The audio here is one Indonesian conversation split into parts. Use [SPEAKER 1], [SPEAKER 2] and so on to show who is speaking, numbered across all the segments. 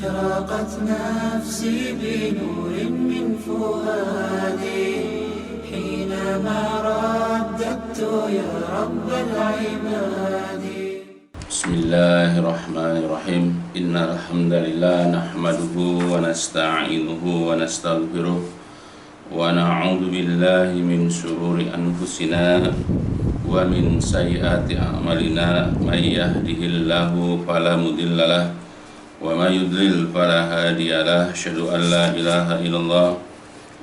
[SPEAKER 1] أشرقت نفسي بنور من فؤادي حينما رددت يا رب العباد.
[SPEAKER 2] بسم الله الرحمن الرحيم. إن الحمد لله نحمده ونستعينه ونستغفره ونعوذ بالله من شرور أنفسنا ومن سيئات أعمالنا. من يهده الله فلا مضل له ومن يضلل فلا هادي له. أشهد أن لا إله إلا الله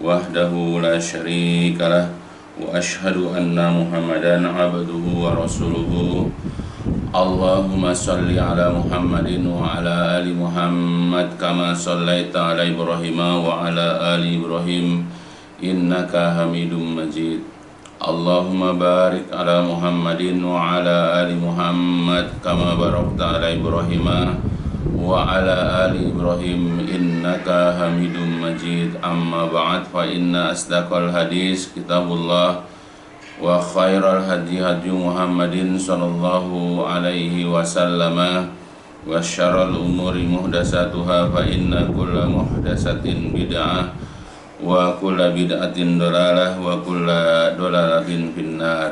[SPEAKER 2] وحده لا شريك له وأشهد أن محمدا عبده ورسوله. اللهم صل على محمد وعلى آل محمد كما صليت على إبراهيم وعلى آل إبراهيم إنك حميد مجيد. اللهم بارك على محمد وعلى آل محمد كما باركت على إبراهيم وعلى آل إبراهيم إنك حميد مجيد. أما بعد فإن أصدق الحديث كتاب الله وخير الهدي هدي محمد صلى الله عليه وسلم وشر الأمور محدثاتها فإن كل محدثة بدعة وكل بدعة ضلالة وكل ضلالة في النار.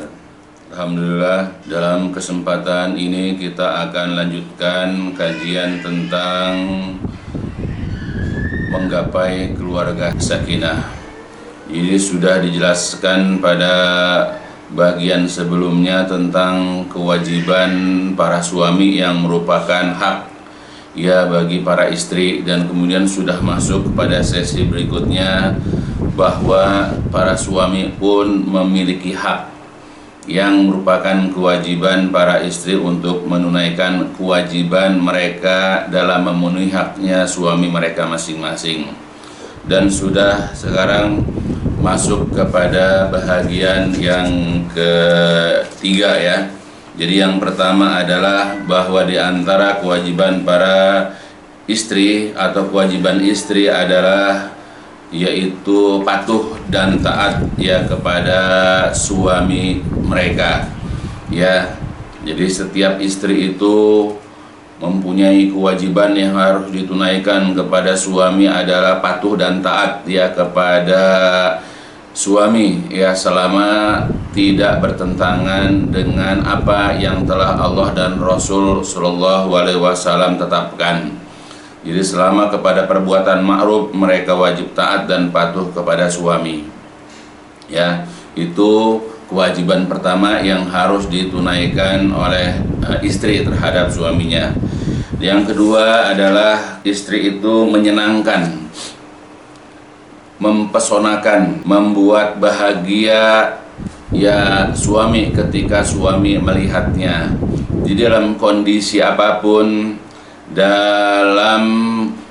[SPEAKER 2] Alhamdulillah, dalam kesempatan ini kita akan lanjutkan kajian tentang menggapai keluarga sakinah. Ini sudah dijelaskan pada bagian sebelumnya tentang kewajiban para suami yang merupakan hak ya bagi para istri, dan kemudian sudah masuk kepada sesi berikutnya bahwa para suami pun memiliki hak yang merupakan kewajiban para istri untuk menunaikan kewajiban mereka dalam memenuhi haknya suami mereka masing-masing. Dan sudah sekarang masuk kepada bahagian yang ketiga ya. Jadi yang pertama adalah bahwa di antara kewajiban para istri atau kewajiban istri adalah yaitu patuh dan taat ya kepada suami mereka ya. Jadi setiap istri itu mempunyai kewajiban yang harus ditunaikan kepada suami adalah patuh dan taat ya kepada suami ya, selama tidak bertentangan dengan apa yang telah Allah dan Rasul Shallallahu Alaihi Wasallam tetapkan. Jadi selama kepada perbuatan ma'ruf mereka wajib taat dan patuh kepada suami. Ya, itu kewajiban pertama yang harus ditunaikan oleh istri terhadap suaminya. Yang kedua adalah istri itu menyenangkan, mempesonakan, membuat bahagia ya suami ketika suami melihatnya. Di dalam kondisi apapun, dalam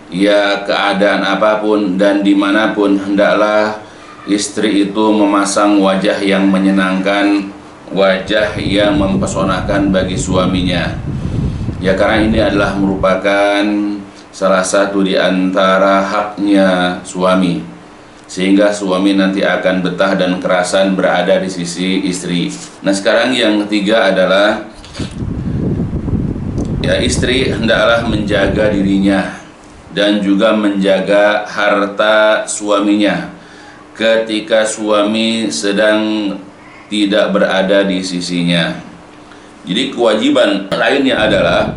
[SPEAKER 2] ya keadaan apapun dan dimanapun, hendaklah istri itu memasang wajah yang menyenangkan, wajah yang mempesonakan bagi suaminya ya, karena ini adalah merupakan salah satu di antara haknya suami, sehingga suami nanti akan betah dan kerasan berada di sisi istri. Nah sekarang yang ketiga adalah ya, istri hendaklah menjaga dirinya dan juga menjaga harta suaminya ketika suami sedang tidak berada di sisinya. Jadi kewajiban lainnya adalah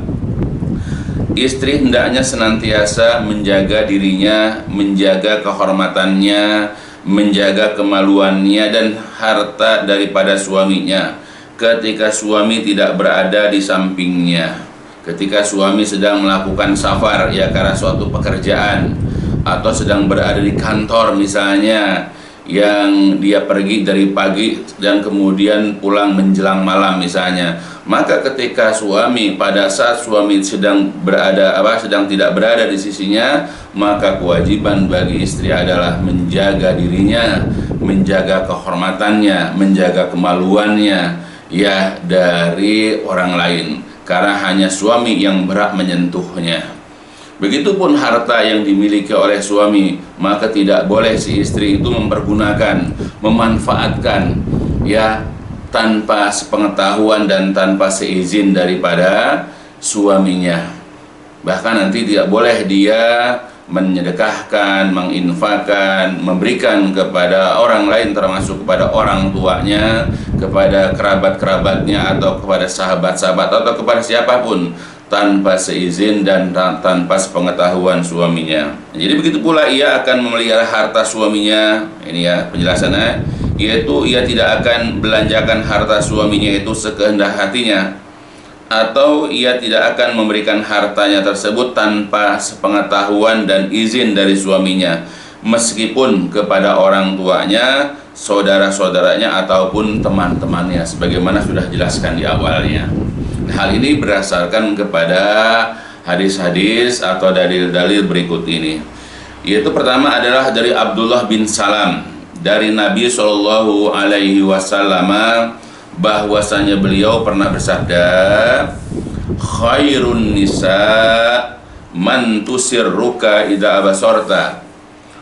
[SPEAKER 2] istri hendaknya senantiasa menjaga dirinya, menjaga kehormatannya, menjaga kemaluannya dan harta daripada suaminya ketika suami tidak berada di sampingnya. Ketika suami sedang melakukan safar ya karena suatu pekerjaan, atau sedang berada di kantor misalnya, yang dia pergi dari pagi dan kemudian pulang menjelang malam misalnya, maka ketika suami, pada saat suami sedang tidak berada di sisinya, maka kewajiban bagi istri adalah menjaga dirinya, menjaga kehormatannya, menjaga kemaluannya ya dari orang lain, karena hanya suami yang berhak menyentuhnya. Begitupun harta yang dimiliki oleh suami, maka tidak boleh si istri itu mempergunakan, memanfaatkan ya tanpa sepengetahuan dan tanpa seizin daripada suaminya. Bahkan nanti tidak boleh dia menyedekahkan, menginfakkan, memberikan kepada orang lain, termasuk kepada orang tuanya, kepada kerabat-kerabatnya, atau kepada sahabat-sahabat, atau kepada siapapun tanpa seizin dan tanpa sepengetahuan suaminya. Jadi begitu pula ia akan memelihara harta suaminya. Ini ya penjelasannya, yaitu ia tidak akan belanjakan harta suaminya itu sekehendak hatinya, atau ia tidak akan memberikan hartanya tersebut tanpa sepengetahuan dan izin dari suaminya, meskipun kepada orang tuanya, saudara-saudaranya, ataupun teman-temannya, sebagaimana sudah jelaskan di awalnya. Hal ini berdasarkan kepada hadis-hadis atau dalil-dalil berikut ini, yaitu pertama adalah dari Abdullah bin Salam dari Nabi Shallallahu Alaihi Wasallam, bahwasanya beliau pernah bersabda, khairun nisa man tusirruka idza abasarta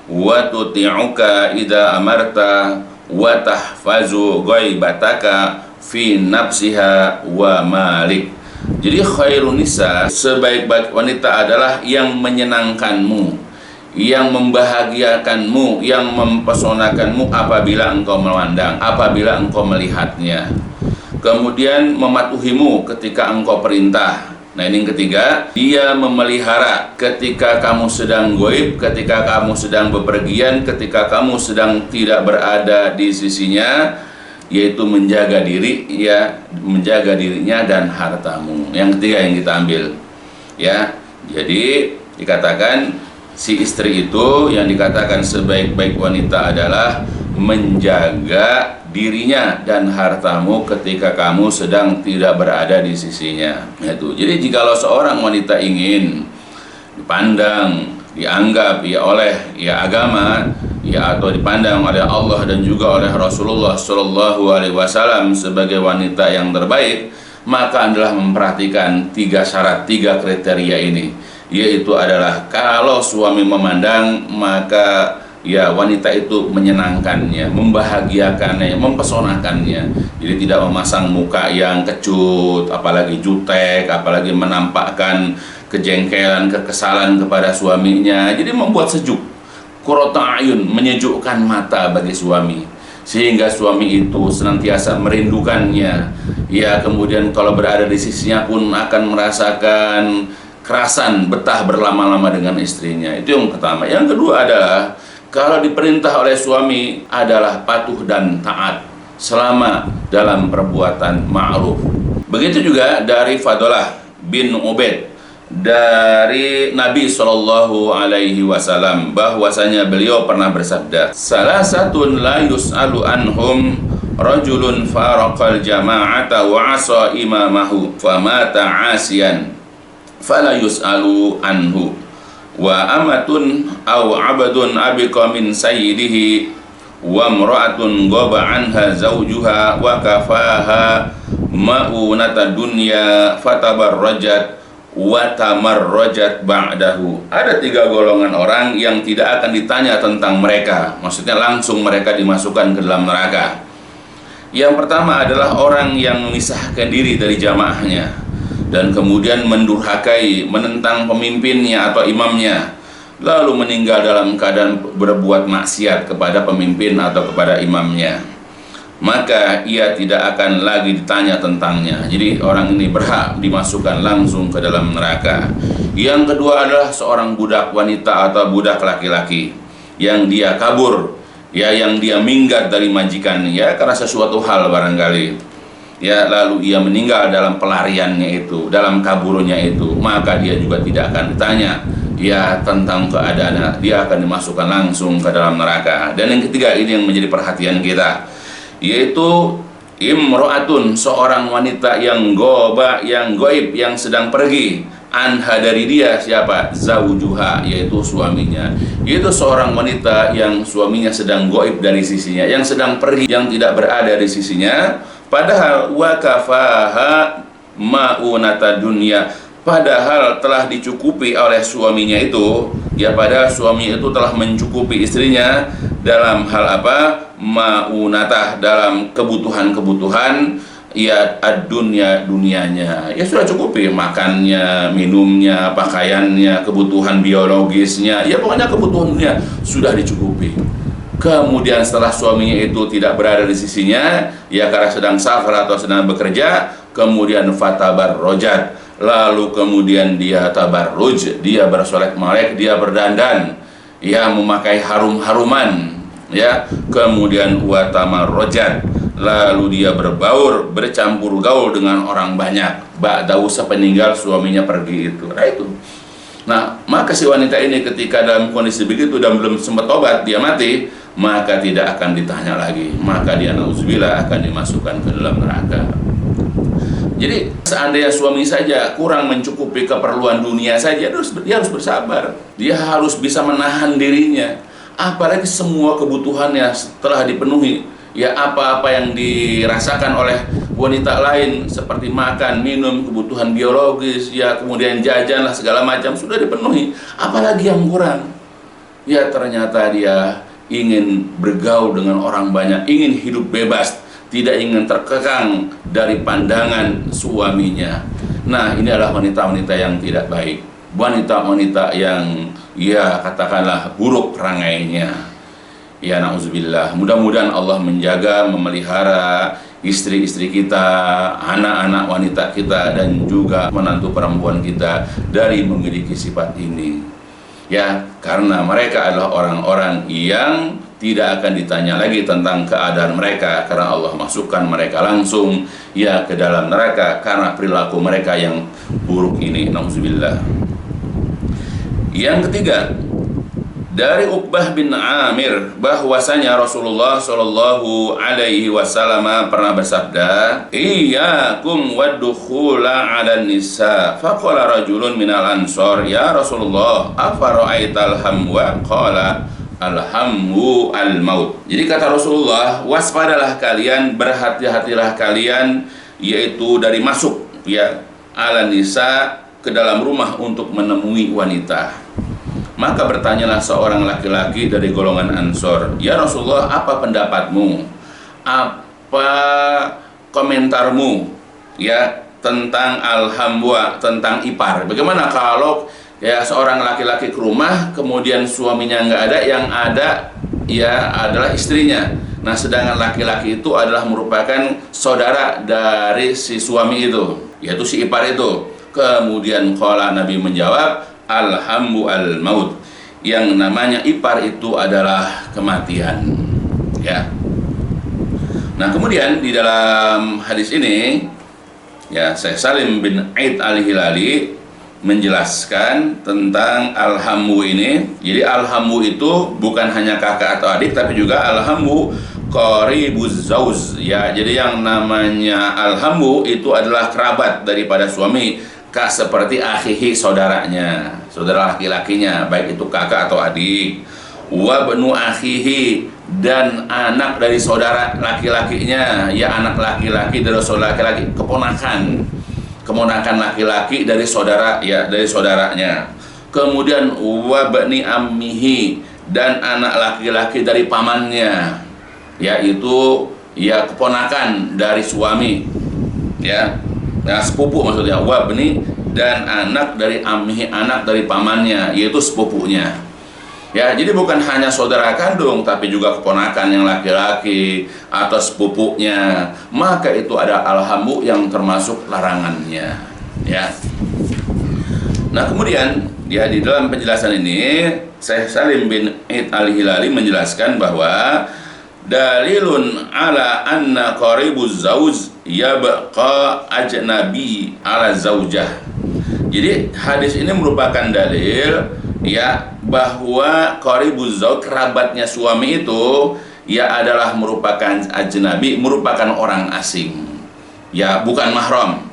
[SPEAKER 2] wa tuti'uka idza amarta wa tahfazu ghaibataka fi nafsiha wa malik. Jadi khairun nisa, sebaik-baik wanita adalah yang menyenangkanmu, yang membahagiakanmu, yang mempesonakanmu apabila engkau memandang, apabila engkau melihatnya. Kemudian mematuhimu ketika engkau perintah. Nah ini yang ketiga, dia memelihara ketika kamu sedang goib, ketika kamu sedang bepergian, ketika kamu sedang tidak berada di sisinya, yaitu menjaga diri, ya, menjaga dirinya dan hartamu. Yang ketiga yang kita ambil, ya. Jadi dikatakan si istri itu yang dikatakan sebaik-baik wanita adalah menjaga dirinya dan hartamu ketika kamu sedang tidak berada di sisinya. Itu. Jadi jikalau seorang wanita ingin dipandang, dianggap ya oleh ya agama, ya atau dipandang oleh Allah dan juga oleh Rasulullah Shallallahu Alaihi Wasallam sebagai wanita yang terbaik, maka adalah memperhatikan 3 syarat, 3 kriteria ini, yaitu adalah kalau suami memandang, maka ya wanita itu menyenangkannya, membahagiakannya, mempesonakannya. Jadi tidak memasang muka yang kecut, apalagi jutek, apalagi menampakkan kejengkelan, kekesalan kepada suaminya. Jadi membuat sejuk, qurrata ayun, menyejukkan mata bagi suami, sehingga suami itu senantiasa merindukannya. Ya, kemudian kalau berada di sisinya pun akan merasakan kerasan betah berlama-lama dengan istrinya. Itu yang pertama. Yang kedua adalah kalau diperintah oleh suami adalah patuh dan taat selama dalam perbuatan ma'ruf. Begitu juga dari Fadalah bin Ubaid dari Nabi Shallallahu Alaihi Wasallam, bahwasanya beliau pernah bersabda, salasatun la yus'alu anhum rajulun faraqal jama'ata wa asa imamahu famata asiyan fala yus'alu anhu, wa amatun aw abadun abiqa min sayyidihi, wa imra'atun ghaba anha zawjuha wa kafaha ma'unata dunya fatabarrajat wa tamarrajat ba'dahu. Ada 3 golongan orang yang tidak akan ditanya tentang mereka, maksudnya langsung mereka dimasukkan ke dalam neraka. Yang pertama adalah orang yang memisahkan diri dari jamaahnya dan kemudian mendurhakai, menentang pemimpinnya atau imamnya, lalu meninggal dalam keadaan berbuat maksiat kepada pemimpin atau kepada imamnya, maka ia tidak akan lagi ditanya tentangnya. Jadi orang ini berhak dimasukkan langsung ke dalam neraka. Yang kedua adalah seorang budak wanita atau budak laki-laki yang dia kabur, ya, yang dia minggat dari majikan, ya, karena sesuatu hal barangkali, ya, lalu ia meninggal dalam pelariannya itu, dalam kaburnya itu, maka dia juga tidak akan ditanya, ya, tentang keadaannya. Dia akan dimasukkan langsung ke dalam neraka. Dan yang ketiga ini yang menjadi perhatian kita, yaitu imro'atun, seorang wanita yang goba, yang goib, yang sedang pergi, anha, dari dia, siapa? Zawjuha, yaitu suaminya. Itu seorang wanita yang suaminya sedang goib dari sisinya, yang sedang pergi, yang tidak berada di sisinya, padahal wakafaha ma'unata dunya, padahal telah dicukupi oleh suaminya itu, ya, padahal suami itu telah mencukupi istrinya dalam hal apa? Ma'unatah, dalam kebutuhan-kebutuhan ya dunianya, ya sudah cukupi makannya, minumnya, pakaiannya, kebutuhan biologisnya, ya pokoknya kebutuhan dunia sudah dicukupi. Kemudian setelah suaminya itu tidak berada di sisinya, ya karena sedang safar atau sedang bekerja, kemudian fatabar rojat, lalu kemudian dia tabarruj, dia bersolek-molek, dia berdandan, ya memakai harum-haruman, ya kemudian watamar rojat, lalu dia berbaur, bercampur gaul dengan orang banyak, ba'dahu sepeninggal suaminya pergi itu. Nah, maka si wanita ini ketika dalam kondisi begitu dan belum sempat tobat, dia mati, maka tidak akan ditanya lagi, maka dia nauzubillah akan dimasukkan ke dalam neraka. Jadi seandainya suami saja kurang mencukupi keperluan dunia saja, dia harus bersabar, dia harus bisa menahan dirinya, apalagi semua kebutuhannya telah dipenuhi, ya apa-apa yang dirasakan oleh wanita lain seperti makan, minum, kebutuhan biologis, ya kemudian jajan lah segala macam sudah dipenuhi, apalagi yang kurang. Ya ternyata dia ingin bergaul dengan orang banyak, ingin hidup bebas, tidak ingin terkekang dari pandangan suaminya. Nah, ini adalah wanita-wanita yang tidak baik, wanita-wanita yang ya katakanlah buruk perangainya. Ya na'udzubillah. Mudah-mudahan Allah menjaga, memelihara istri-istri kita, anak-anak wanita kita, dan juga menantu perempuan kita dari memiliki sifat ini. Ya, karena mereka adalah orang-orang yang tidak akan ditanya lagi tentang keadaan mereka, karena Allah masukkan mereka langsung ya ke dalam neraka karena perilaku mereka yang buruk ini. Nauzubillah. Yang ketiga, dari Uqbah bin Amir bahwasanya Rasulullah Shallallahu Alaihi Wasallam pernah bersabda, "Iyyakum waddukhula 'alan nisa." Faqala rajulun minal ansor, "Ya Rasulullah, afara'aital hamwa?" Qala, "Alhammu al-maut." Jadi kata Rasulullah, waspadalah kalian, berhati-hatilah kalian, yaitu dari masuk ya 'alan nisa ke dalam rumah untuk menemui wanita. Maka bertanyalah seorang laki-laki dari golongan Ansor, "Ya Rasulullah, apa pendapatmu? Apa komentarmu ya tentang alhamwa, tentang ipar? Bagaimana kalau ya seorang laki-laki ke rumah kemudian suaminya nggak ada, yang ada ya adalah istrinya. Nah, sedangkan laki-laki itu adalah merupakan saudara dari si suami itu, yaitu si ipar itu." Kemudian qala, Nabi menjawab, "Alhammu al-maut." Yang namanya ipar itu adalah kematian. Ya. Nah, kemudian di dalam hadis ini ya Syekh Salim bin Aid al-Hilali menjelaskan tentang alhammu ini. Jadi alhammu itu bukan hanya kakak atau adik, tapi juga alhammu qaribuz zauz. Ya, jadi yang namanya alhammu itu adalah kerabat daripada suami, seperti akhihi, saudaranya, saudara laki-lakinya, baik itu kakak atau adik. Wa benu akhihi, dan anak dari saudara laki-lakinya, ya anak laki-laki dari saudara laki-laki, keponakan laki-laki dari saudara, ya dari saudaranya. Kemudian wa bani ammihi, dan anak laki-laki dari pamannya, yaitu ya keponakan dari suami, ya. Nah, sepupu maksudnya, wabni, dan anak dari amhi, anak dari pamannya, yaitu sepupunya. Ya, jadi bukan hanya saudara kandung, tapi juga keponakan yang laki-laki atau sepupunya. Maka itu ada alhammu yang termasuk larangannya. Ya. Nah, kemudian ya di dalam penjelasan ini Syekh Salim bin Aid al-Hilali menjelaskan bahwa dalilun ala anna qaribuz zauj yabqa ajnabi ala zaujah. Jadi hadis ini merupakan dalil ya bahwa qaribuz zauj, kerabatnya suami itu ya adalah merupakan ajnabi, merupakan orang asing. Ya, bukan mahram.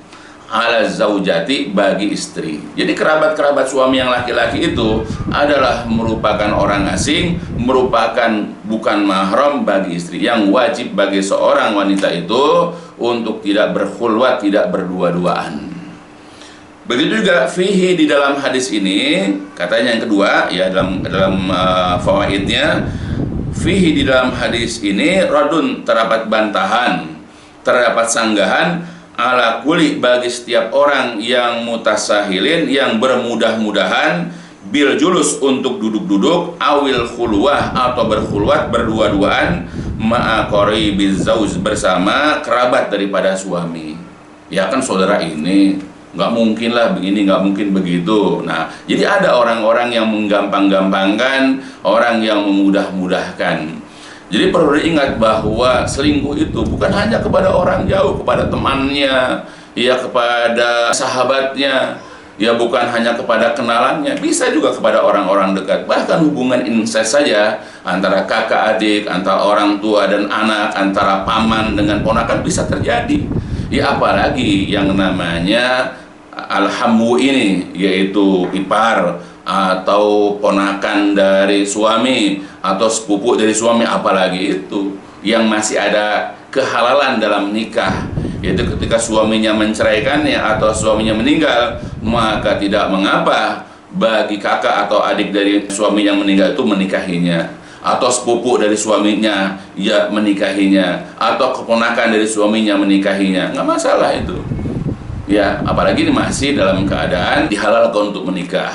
[SPEAKER 2] Ala zaujati, bagi istri. Jadi kerabat-kerabat suami yang laki-laki itu adalah merupakan orang asing, merupakan bukan mahram bagi istri. Yang wajib bagi seorang wanita itu untuk tidak berkhulwat, tidak berdua-duaan. Begitu juga fihi, di dalam hadis ini katanya yang kedua ya dalam fawaidnya, fihi, di dalam hadis ini radun, terdapat bantahan terdapat sanggahan ala kuli bagi setiap orang yang mutasahilin, yang bermudah-mudahan, bil julus untuk duduk-duduk, awil khulwah atau berkhulwat berdua-duaan, ma'a qaribiz zauj bersama kerabat daripada suami. Ya kan saudara ini nggak mungkin lah begini, nggak mungkin begitu. Nah, jadi ada orang-orang yang menggampang-gampangkan, orang yang memudah-mudahkan. Jadi perlu diingat bahwa selingkuh itu bukan hanya kepada orang jauh, kepada temannya, ya kepada sahabatnya, ya bukan hanya kepada kenalannya, bisa juga kepada orang-orang dekat. Bahkan hubungan incest saja antara kakak adik, antara orang tua dan anak, antara paman dengan ponakan bisa terjadi. Ya apalagi yang namanya alhamu ini, yaitu ipar atau ponakan dari suami atau sepupu dari suami, apalagi itu yang masih ada kehalalan dalam nikah, yaitu ketika suaminya menceraikannya atau suaminya meninggal, maka tidak mengapa bagi kakak atau adik dari suami yang meninggal itu menikahinya, atau sepupu dari suaminya ya menikahinya, atau keponakan dari suaminya menikahinya, nggak masalah itu. Ya, apalagi ini masih dalam keadaan dihalalkan untuk menikah.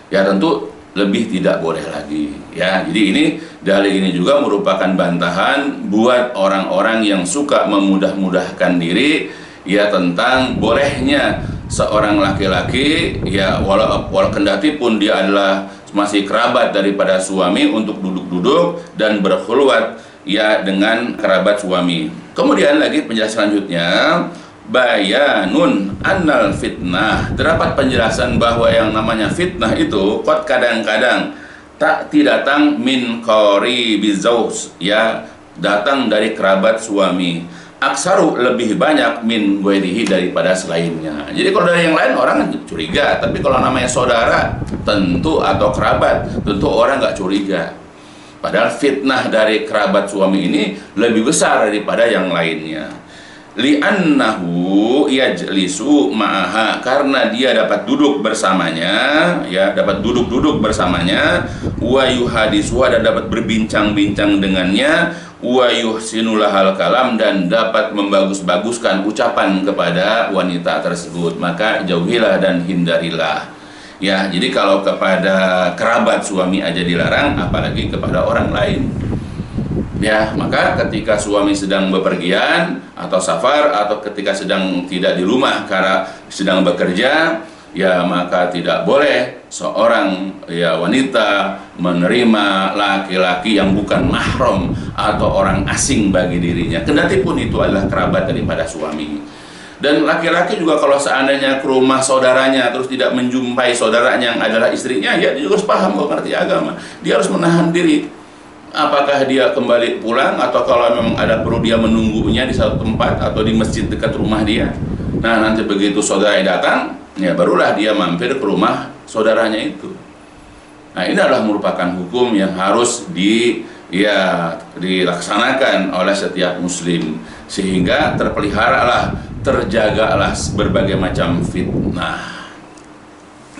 [SPEAKER 2] Ya tentu lebih tidak boleh lagi. Ya, jadi ini dalil ini juga merupakan bantahan buat orang-orang yang suka memudah-mudahkan diri, ya tentang bolehnya seorang laki-laki, ya walau kendati pun dia adalah masih kerabat daripada suami, untuk duduk-duduk dan berkhulwat ya dengan kerabat suami. Kemudian lagi penjelasan selanjutnya, bayanun annal fitnah, terdapat penjelasan bahwa yang namanya fitnah itu qad kadang-kadang datang min qaribiz zauj, ya datang dari kerabat suami, aksaru lebih banyak min ghairihi daripada selainnya. Jadi kalau dari yang lain orang curiga, tapi kalau namanya saudara tentu atau kerabat tentu orang nggak curiga. Padahal fitnah dari kerabat suami ini lebih besar daripada yang lainnya. Li'annahu yajlisu ma'aha, karena dia dapat duduk bersamanya, ya dapat duduk-duduk bersamanya, wa yuhadisuha, dan dapat berbincang-bincang dengannya, wa yuhsinulahal kalam, dan dapat membagus-baguskan ucapan kepada wanita tersebut. Maka jauhilah dan hindarilah. Ya, jadi kalau kepada kerabat suami aja dilarang, apalagi kepada orang lain. Ya, maka ketika suami sedang bepergian atau safar, atau ketika sedang tidak di rumah karena sedang bekerja, ya maka tidak boleh seorang ya wanita menerima laki-laki yang bukan mahram atau orang asing bagi dirinya, kendati pun itu adalah kerabat daripada suami. Dan laki-laki juga kalau seandainya ke rumah saudaranya terus tidak menjumpai saudaranya yang adalah istrinya, ya dia juga harus paham kok ngerti agama. Dia harus menahan diri. Apakah dia kembali pulang, atau kalau memang ada perlu dia menunggunya di satu tempat atau di masjid dekat rumah dia. Nah, nanti begitu saudara datang, ya barulah dia mampir ke rumah saudaranya itu. Nah, ini adalah merupakan hukum yang harus dilaksanakan oleh setiap muslim, sehingga terpeliharalah, terjagalah berbagai macam fitnah.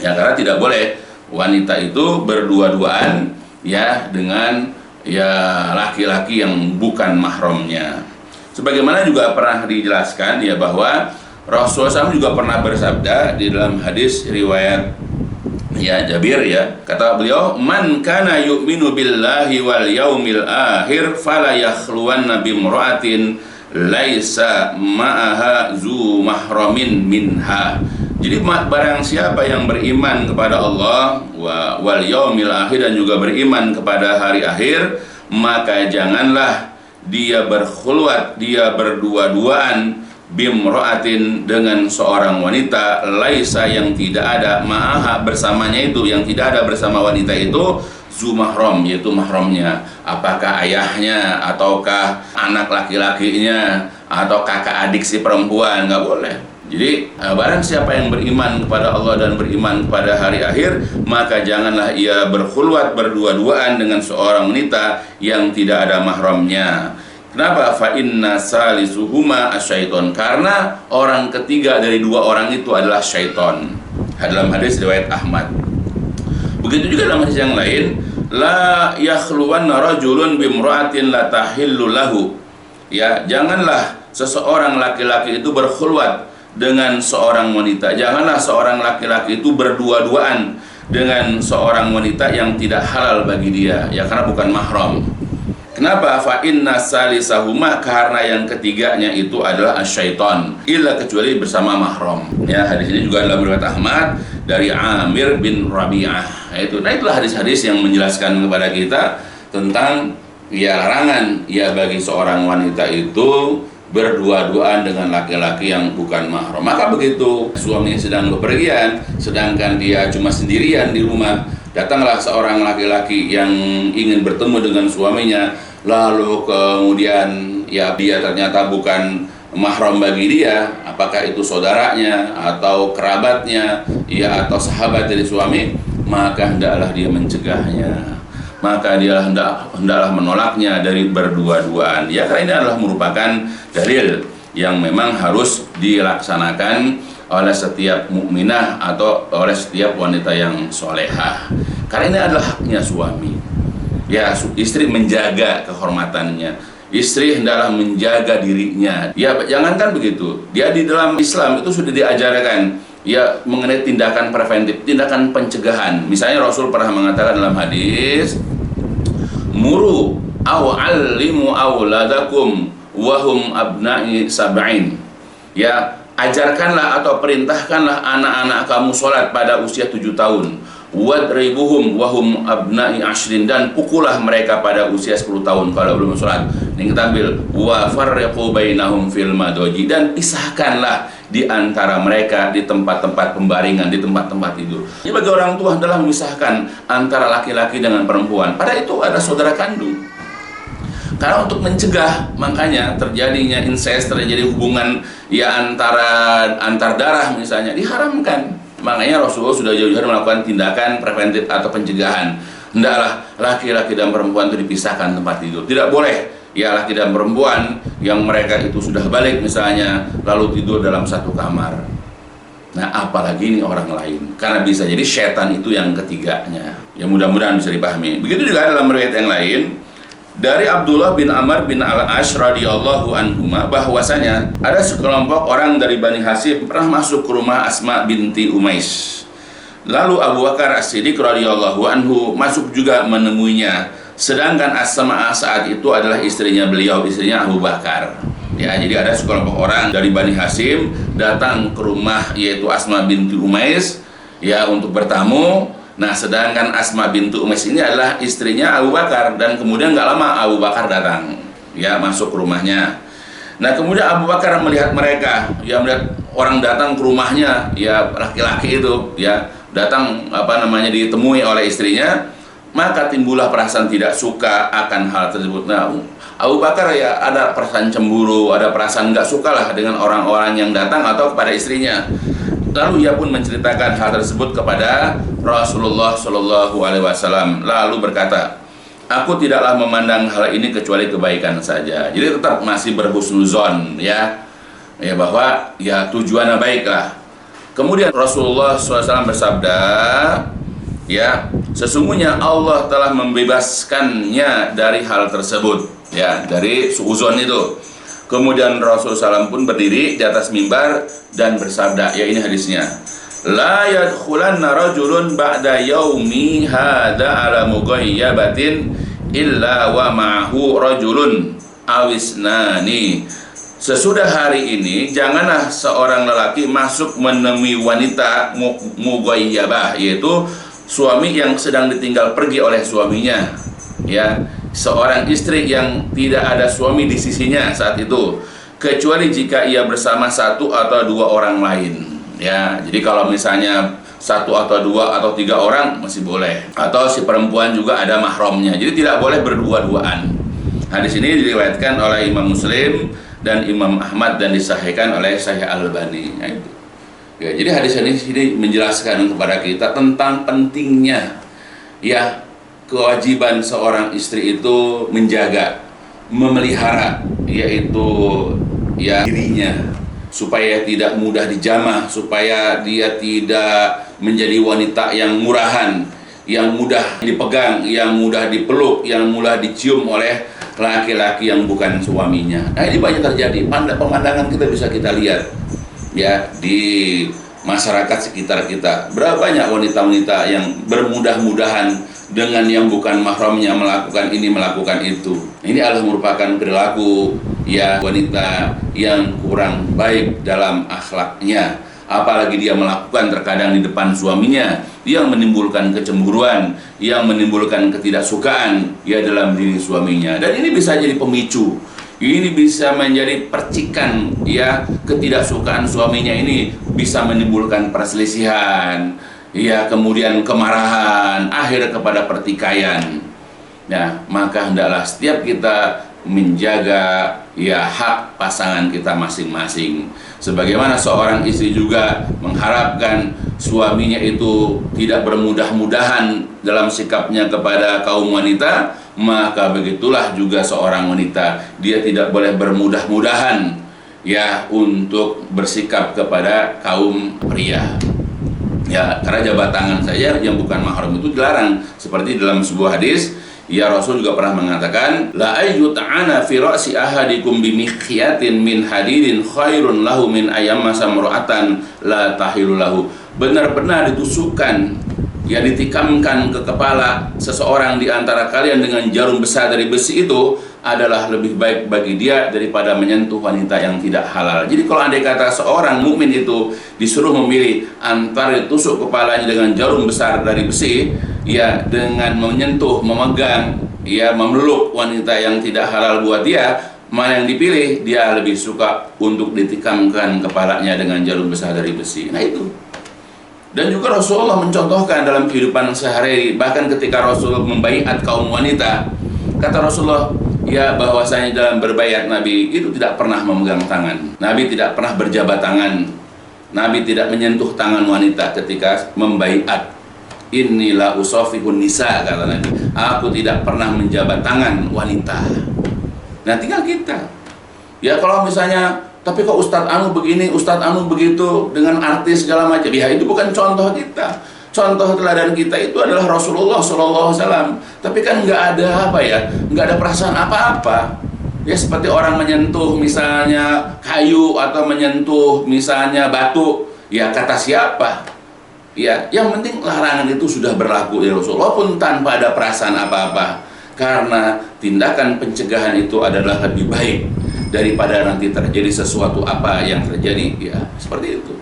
[SPEAKER 2] Ya, karena tidak boleh wanita itu berdua-duaan ya dengan laki-laki yang bukan mahramnya. Sebagaimana juga pernah dijelaskan ya bahwa Rasulullah SAW juga pernah bersabda di dalam hadis riwayat ya Jabir, ya kata beliau, man kana yu'minu billahi wal yaumil akhir fala yakhluwanna bimra'atin laisa ma'aha zu mahramin minha. Jadi barang siapa yang beriman kepada Allah wal yaumil akhir, dan juga beriman kepada hari akhir, maka janganlah dia berkhulwat, dia berdua-duaan bimra'atin, dengan seorang wanita, laisa yang tidak ada ma'aha bersamanya itu, yang tidak ada bersama wanita itu zu mahram, yaitu mahramnya, apakah ayahnya ataukah anak laki-lakinya atau kakak adik si perempuan, nggak boleh. Jadi barang siapa yang beriman kepada Allah dan beriman kepada hari akhir, maka janganlah ia berkhulwat berdua-duaan dengan seorang wanita yang tidak ada mahramnya. Kenapa? Fa inna salisuhuma asyaiton, karena orang ketiga dari dua orang itu adalah syaiton. Dalam hadis riwayat Ahmad. Begitu juga dalam hadis yang lain, la yakhluwanna rajulun bimra'atin la tahillu lahu. Ya, janganlah seseorang laki-laki itu berkhulwat dengan seorang wanita. Janganlah seorang laki-laki itu berdua-duaan dengan seorang wanita yang tidak halal bagi dia, ya, karena bukan mahram. Kenapa? Fa inna salisahuma, karena yang ketiganya itu adalah asyaiton, illa kecuali bersama mahram. Ya, hadis ini juga adalah riwayat Ahmad dari Amir bin Rabi'ah. Nah, itulah hadis-hadis yang menjelaskan kepada kita tentang ya larangan ya bagi seorang wanita itu berdua-duaan dengan laki-laki yang bukan mahram. Maka begitu suaminya sedang bepergian, sedangkan dia cuma sendirian di rumah, datanglah seorang laki-laki yang ingin bertemu dengan suaminya, lalu kemudian ya dia ternyata bukan mahram bagi dia, apakah itu saudaranya atau kerabatnya, ya, atau sahabat dari suami, maka hendaklah dia mencegahnya. Maka dia hendaklah menolaknya dari berdua-duaan. Ya, karena ini adalah merupakan dalil yang memang harus dilaksanakan oleh setiap mukminah atau oleh setiap wanita yang solehah. Karena ini adalah haknya suami. Ya, istri menjaga kehormatannya. Istri hendaklah menjaga dirinya. Ya, jangankan begitu. Dia di dalam Islam itu sudah diajarkan ya mengenai tindakan preventif, tindakan pencegahan. Misalnya Rasul pernah mengatakan dalam hadis, muru aw allimu auladakum wahum abna'i sab'in. Ya, ajarkanlah atau perintahkanlah anak-anak kamu sholat pada usia 7 tahun. Wadribuhum wahum abna'i ashrin, dan pukullah mereka pada usia 10 tahun kalau belum sholat. Ini kita ambil wa farriqu bainahum fil madoji, dan pisahkanlah di antara mereka di tempat-tempat pembaringan, di tempat-tempat tidur. Ini bagi orang tua adalah memisahkan antara laki-laki dengan perempuan. Pada itu ada saudara kandung. Karena untuk mencegah, makanya terjadinya incest, terjadi hubungan ya antar darah misalnya, diharamkan. Makanya Rasulullah sudah jauh-jauh melakukan tindakan preventif atau pencegahan. Hendaklah laki-laki dan perempuan itu dipisahkan tempat tidur. Tidak boleh ya laki dan perempuan yang mereka itu sudah balik misalnya lalu tidur dalam satu kamar. Nah, apalagi ini orang lain, karena bisa jadi setan itu yang ketiganya. Ya, mudah-mudahan bisa dipahami. Begitu juga dalam riwayat yang lain dari Abdullah bin Amr bin Al-Ash radhiyallahu anhuma, bahwasanya ada sekelompok orang dari Bani Hashim pernah masuk ke rumah Asma binti Umais. Lalu Abu Bakar As-Siddiq radhiyallahu anhu masuk juga menemuinya. Sedangkan Asma saat itu adalah istrinya beliau, istrinya Abu Bakar. Ya, jadi ada sekelompok orang dari Bani Hashim datang ke rumah yaitu Asma binti Umais ya untuk bertamu. Nah, sedangkan Asma binti Umais ini adalah istrinya Abu Bakar, dan kemudian nggak lama Abu Bakar datang ya masuk ke rumahnya. Nah, kemudian Abu Bakar melihat mereka, ya melihat orang datang ke rumahnya, ya laki-laki itu ya datang ditemui oleh istrinya, maka timbullah perasaan tidak suka akan hal tersebut. Nah, Abu Bakar ya ada perasaan cemburu, ada perasaan nggak suka lah dengan orang-orang yang datang atau kepada istrinya. Lalu ia pun menceritakan hal tersebut kepada Rasulullah Shallallahu Alaihi Wasallam. Lalu berkata, aku tidaklah memandang hal ini kecuali kebaikan saja. Jadi tetap masih berhusnuzon ya bahwa ya tujuannya baiklah. Kemudian Rasulullah SAW bersabda, ya sesungguhnya Allah telah membebaskannya dari hal tersebut, ya dari suuzon itu. Kemudian Rasulullah SAW pun berdiri di atas mimbar dan bersabda, ya ini hadisnya, la yadkhulanna rajulun ba'da yaumi hadza ala mughayyabatin illa wa ma'ahu rajulun awisnani. Sesudah hari ini janganlah seorang lelaki masuk menemui wanita mughayyabah, yaitu suami yang sedang ditinggal pergi oleh suaminya, ya seorang istri yang tidak ada suami di sisinya saat itu, kecuali jika ia bersama satu atau dua orang lain. Ya, jadi kalau misalnya satu atau dua atau tiga orang masih boleh, atau si perempuan juga ada mahramnya. Jadi tidak boleh berdua-duaan. Hadis ini diriwayatkan oleh Imam Muslim dan Imam Ahmad dan disahihkan oleh Syekh Al-Albani. Ya, itu. Ya, jadi hadis ini menjelaskan kepada kita tentang pentingnya ya kewajiban seorang istri itu menjaga, memelihara yaitu ya dirinya supaya tidak mudah dijamah, supaya dia tidak menjadi wanita yang murahan, yang mudah dipegang, yang mudah dipeluk, yang mudah dicium oleh laki-laki yang bukan suaminya. Nah, ini banyak terjadi. Pemandangan bisa kita lihat ya di masyarakat sekitar kita. Berapa banyak wanita-wanita yang bermudah-mudahan dengan yang bukan mahramnya melakukan ini, melakukan itu. Ini adalah merupakan perilaku ya wanita yang kurang baik dalam akhlaknya. Apalagi dia melakukan terkadang di depan suaminya, yang menimbulkan kecemburuan, yang menimbulkan ketidaksukaan ya dalam diri suaminya. Dan ini bisa jadi pemicu, ini bisa menjadi percikan ya, ketidaksukaan suaminya ini bisa menimbulkan perselisihan ya, kemudian kemarahan, akhir kepada pertikaian. Nah, maka hendaklah setiap kita menjaga ya hak pasangan kita masing-masing. Sebagaimana seorang istri juga mengharapkan suaminya itu tidak bermudah-mudahan dalam sikapnya kepada kaum wanita, maka begitulah juga seorang wanita, dia tidak boleh bermudah-mudahan ya untuk bersikap kepada kaum pria. Ya, karena jabat tangan saja yang bukan mahram itu dilarang. Seperti dalam sebuah hadis, ya Rasul juga pernah mengatakan, la ayyuta'ana fi ra'si ahadikum bimikhiyatin min hadidin khairun lahu min ayyamasa mar'atan la tahilu lahu. Benar-benar ditusukkan, ya ditikamkan ke kepala seseorang di antara kalian dengan jarum besar dari besi itu adalah lebih baik bagi dia daripada menyentuh wanita yang tidak halal. Jadi kalau andai kata seorang mukmin itu disuruh memilih antara ditusuk kepalanya dengan jarum besar dari besi ya dengan menyentuh, memegang, ya memeluk wanita yang tidak halal buat dia, mana yang dipilih? Dia lebih suka untuk ditikamkan kepalanya dengan jarum besar dari besi. Nah itu. Dan juga Rasulullah mencontohkan dalam kehidupan sehari-hari, bahkan ketika Rasul membaiat kaum wanita, kata Rasulullah ya bahwasanya dalam berbaiat Nabi itu tidak pernah memegang tangan, Nabi tidak pernah berjabat tangan, Nabi tidak menyentuh tangan wanita ketika membaiat. Inilah usafihun nisa, kata Nabi, aku tidak pernah menjabat tangan wanita. Nah tinggal kita ya, kalau misalnya tapi kok Ustadz Anu begini, Ustadz Anu begitu dengan artis segala macam, ya itu bukan contoh kita. Contoh teladan kita itu adalah Rasulullah SAW. Tapi kan nggak ada apa ya, nggak ada perasaan apa-apa. Ya seperti orang menyentuh misalnya kayu atau menyentuh misalnya batu, ya kata siapa? Ya, yang penting larangan itu sudah berlaku ya Rasulullah pun tanpa ada perasaan apa-apa. Karena tindakan pencegahan itu adalah lebih baik daripada nanti terjadi sesuatu apa yang terjadi, ya seperti itu.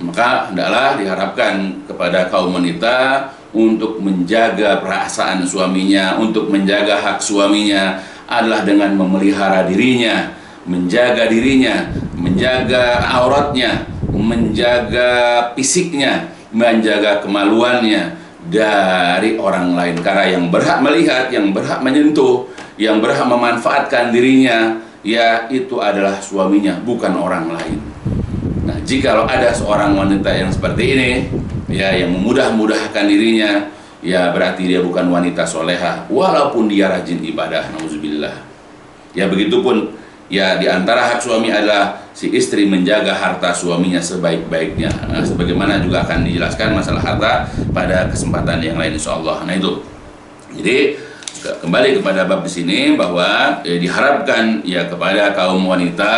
[SPEAKER 2] Maka hendaklah diharapkan kepada kaum wanita untuk menjaga perasaan suaminya, untuk menjaga hak suaminya adalah dengan memelihara dirinya, menjaga auratnya, menjaga fisiknya, menjaga kemaluannya dari orang lain. Karena yang berhak melihat, yang berhak menyentuh, yang berhak memanfaatkan dirinya, ya itu adalah suaminya, bukan orang lain. Nah, jikalau ada seorang wanita yang seperti ini, ya yang memudah-mudahkan dirinya, ya berarti dia bukan wanita solehah, walaupun dia rajin ibadah, nauzubillah. Ya begitupun, ya di antara hak suami adalah si istri menjaga harta suaminya sebaik-baiknya. Nah, sebagaimana juga akan dijelaskan masalah harta pada kesempatan yang lain insyaallah. Nah itu. Jadi kembali kepada bab di sini bahwa diharapkan ya kepada kaum wanita,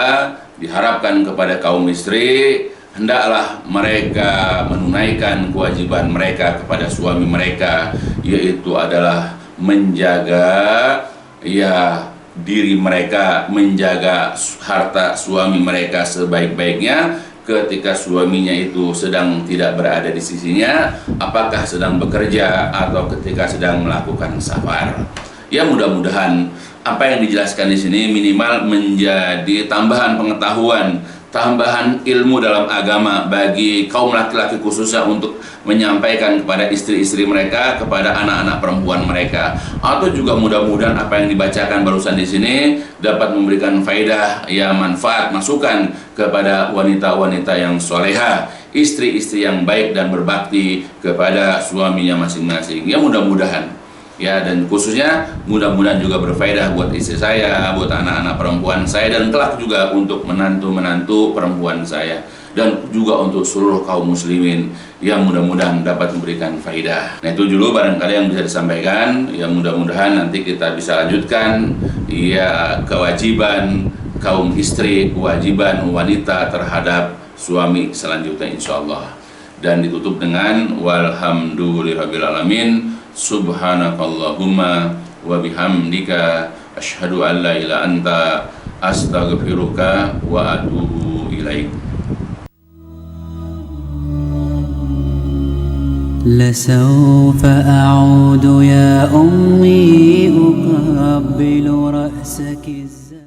[SPEAKER 2] diharapkan kepada kaum istri, hendaklah mereka menunaikan kewajiban mereka kepada suami mereka, yaitu adalah menjaga ya diri mereka, menjaga harta suami mereka sebaik-baiknya ketika suaminya itu sedang tidak berada di sisinya, apakah sedang bekerja atau ketika sedang melakukan safar. Ya mudah-mudahan apa yang dijelaskan di sini minimal menjadi tambahan pengetahuan, tambahan ilmu dalam agama bagi kaum laki-laki khususnya untuk menyampaikan kepada istri-istri mereka, kepada anak-anak perempuan mereka. Atau juga mudah-mudahan apa yang dibacakan barusan di sini dapat memberikan faedah, ya manfaat, masukan kepada wanita-wanita yang soleha, istri-istri yang baik dan berbakti kepada suaminya masing-masing. Ya mudah-mudahan. Ya, dan khususnya mudah-mudahan juga berfaedah buat istri saya, buat anak-anak perempuan saya, dan kelak juga untuk menantu-menantu perempuan saya, dan juga untuk seluruh kaum muslimin yang mudah-mudahan dapat memberikan faedah. Nah itu dulu barangkali yang bisa disampaikan, yang mudah-mudahan nanti kita bisa lanjutkan ya kewajiban kaum istri, kewajiban wanita terhadap suami selanjutnya insyaallah. Dan ditutup dengan walhamdulillahirabbil alamin, subhanakallahumma wa bihamdika asyhadu an la ilaha anta astaghfiruka wa atubu ilaik.
[SPEAKER 1] لسوف أعود يا أمي أقبل رأسك